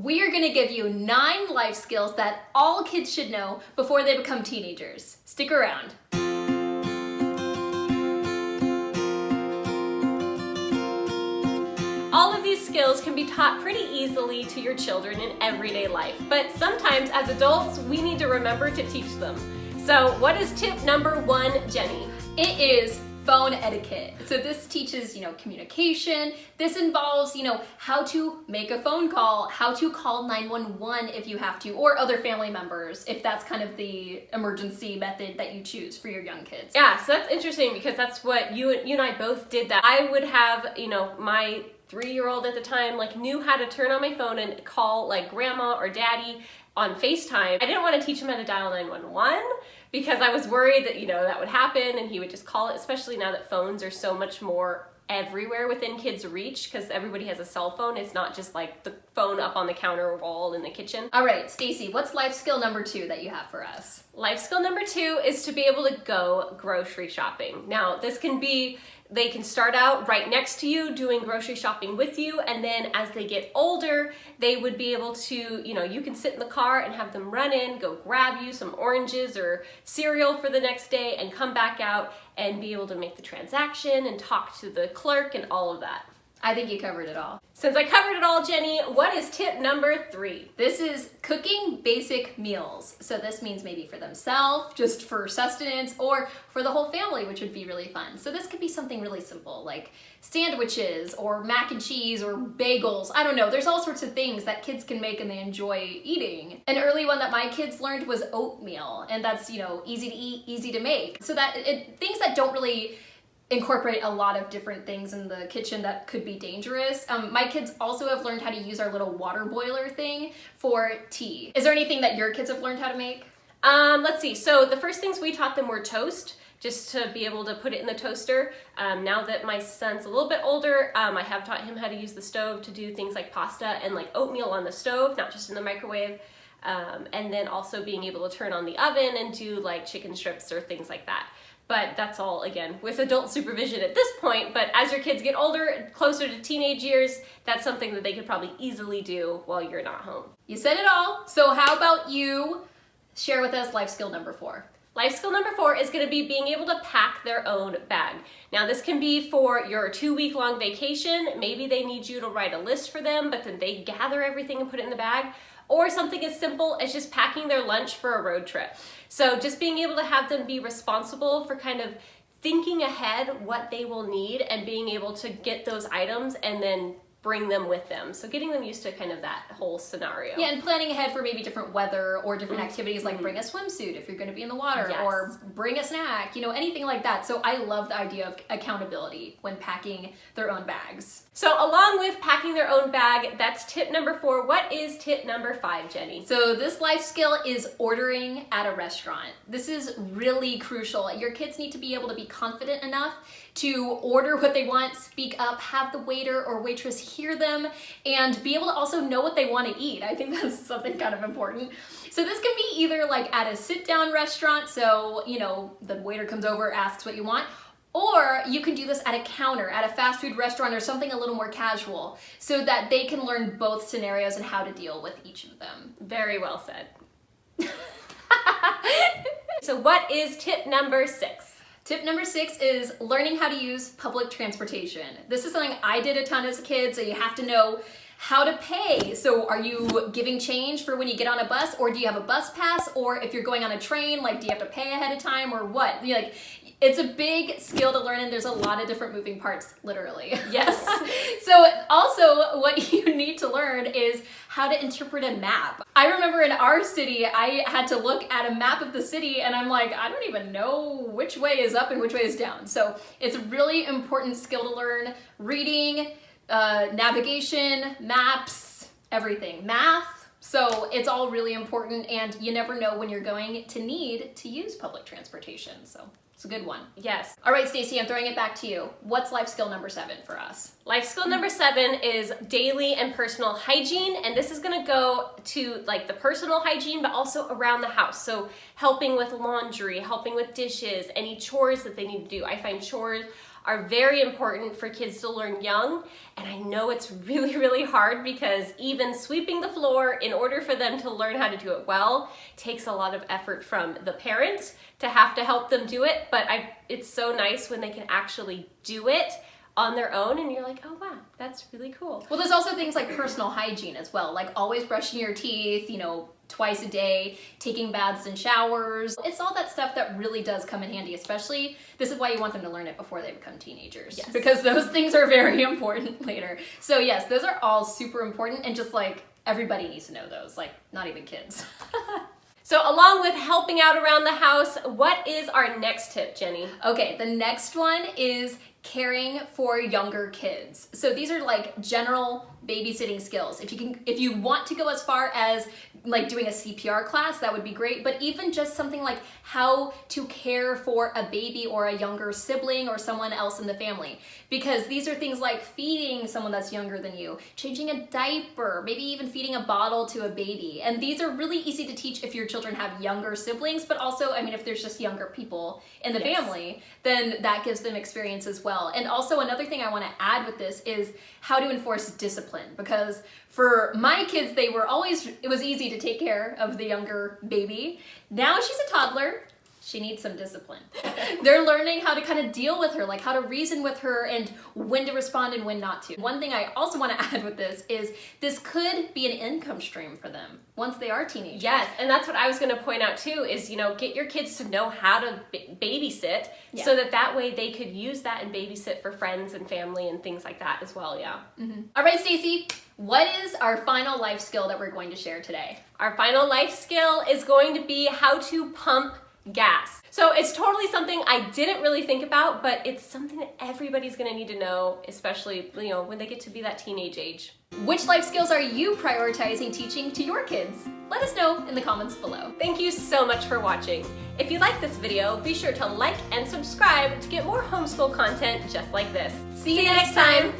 we are gonna give you 9 life skills that all kids should know before they become teenagers. Stick around. All of these skills can be taught pretty easily to your children in everyday life, but sometimes as adults, we need to remember to teach them. So what is tip number 1, Jenny? It is phone etiquette. So this teaches, communication. This involves, how to make a phone call, how to call 911 if you have to, or other family members, if that's kind of the emergency method that you choose for your young kids. Yeah, so that's interesting because that's what you and I both did that. I would have, my 3-year-old at the time, knew how to turn on my phone and call grandma or daddy on FaceTime. I didn't want to teach him how to dial 911 because I was worried that, that would happen and he would just call it, especially now that phones are so much more everywhere within kids' reach because everybody has a cell phone. It's not just the phone up on the counter wall in the kitchen. All right, Stacey, what's life skill number 2 that you have for us? Life skill number 2 is to be able to go grocery shopping. Now, this can be they can start out right next to you doing grocery shopping with you, and then as they get older, they would be able to, you can sit in the car and have them run in, go grab you some oranges or cereal for the next day and come back out and be able to make the transaction and talk to the clerk and all of that. I think you covered it all. Since I covered it all, Jenny, what is tip number 3? This is cooking basic meals. So this means maybe for themselves, just for sustenance, or for the whole family, which would be really fun. So this could be something really simple, like sandwiches or mac and cheese or bagels. I don't know. There's all sorts of things that kids can make and they enjoy eating. An early one that my kids learned was oatmeal, and that's, easy to eat, easy to make. So that things that don't really incorporate a lot of different things in the kitchen that could be dangerous. My kids also have learned how to use our little water boiler thing for tea. Is there anything that your kids have learned how to make? Let's see. So the first things we taught them were toast, just to be able to put it in the toaster. Now that my son's a little bit older, I have taught him how to use the stove to do things like pasta and oatmeal on the stove, not just in the microwave. And then also being able to turn on the oven and do chicken strips or things like that. But that's all, again, with adult supervision at this point. But as your kids get older, closer to teenage years, that's something that they could probably easily do while you're not home. You said it all. So how about you share with us life skill number 4? Life skill number 4 is going to be being able to pack their own bag. Now this can be for your 2-week-long vacation. Maybe they need you to write a list for them, but then they gather everything and put it in the bag. Or something as simple as just packing their lunch for a road trip. So just being able to have them be responsible for kind of thinking ahead what they will need and being able to get those items and then bring them with them. So getting them used to kind of that whole scenario. Yeah, and planning ahead for maybe different weather or different activities, like bring a swimsuit if you're going to be in the water, Yes. or bring a snack, anything like that. So I love the idea of accountability when packing their own bags. So along with packing their own bag, that's tip number 4. What is tip number 5, Jenny? So this life skill is ordering at a restaurant. This is really crucial. Your kids need to be able to be confident enough to order what they want, speak up, have the waiter or waitress hear them, and be able to also know what they want to eat. I think that's something kind of important. So this can be either at a sit-down restaurant, so, the waiter comes over, asks what you want, or you can do this at a counter, at a fast food restaurant or something a little more casual, so that they can learn both scenarios and how to deal with each of them. Very well said. So what is tip number 6? Tip number 6 is learning how to use public transportation. This is something I did a ton as a kid, so you have to know how to pay. So are you giving change for when you get on a bus, or do you have a bus pass? Or if you're going on a train, do you have to pay ahead of time or what? It's a big skill to learn, and there's a lot of different moving parts, literally. Yes. So also what you need to learn is how to interpret a map. I remember in our city, I had to look at a map of the city and I'm like, I don't even know which way is up and which way is down. So it's a really important skill to learn. Reading, navigation, maps, everything. Math. So it's all really important, and you never know when you're going to need to use public transportation. So it's a good one. Yes. All right, Stacey, I'm throwing it back to you. What's life skill number 7 for us? Life skill number 7 is daily and personal hygiene, and this is going to go to the personal hygiene, but also around the house. So helping with laundry, helping with dishes, any chores that they need to do. I find chores are very important for kids to learn young. And I know it's really, really hard because even sweeping the floor, in order for them to learn how to do it well, takes a lot of effort from the parents to have to help them do it. But it's so nice when they can actually do it on their own, and you're like, oh wow, that's really cool. Well, there's also things like personal hygiene as well, like always brushing your teeth, twice a day, taking baths and showers. It's all that stuff that really does come in handy, especially, this is why you want them to learn it before they become teenagers. Yes. Because those things are very important later. So yes, those are all super important, and just like everybody needs to know those, like not even kids. So along with helping out around the house, what is our next tip, Jenny? Okay, the next one is caring for younger kids. So these are like general babysitting skills. If you want to go as far as like doing a CPR class, that would be great, but even just something like how to care for a baby or a younger sibling or someone else in the family. Because these are things like feeding someone that's younger than you, changing a diaper, maybe even feeding a bottle to a baby. And these are really easy to teach if your children have younger siblings, but also, I mean, if there's just younger people in the family, then that gives them experience as well. And also another thing I want to add with this is how to enforce discipline, because for my kids, it was easy to take care of the younger baby. Now she's a toddler. She needs some discipline. They're learning how to kind of deal with her, like how to reason with her and when to respond and when not to. One thing I also want to add with this is this could be an income stream for them once they are teenagers. Yes, and that's what I was going to point out too is, get your kids to know how to babysit so that way they could use that and babysit for friends and family and things like that as well, yeah. Mm-hmm. All right, Stacey, what is our final life skill that we're going to share today? Our final life skill is going to be how to pump gas. So it's totally something I didn't really think about, but it's something that everybody's gonna need to know, especially, when they get to be that teenage age. Which life skills are you prioritizing teaching to your kids? Let us know in the comments below. Thank you so much for watching. If you like this video, be sure to like and subscribe to get more homeschool content just like this. See you next time.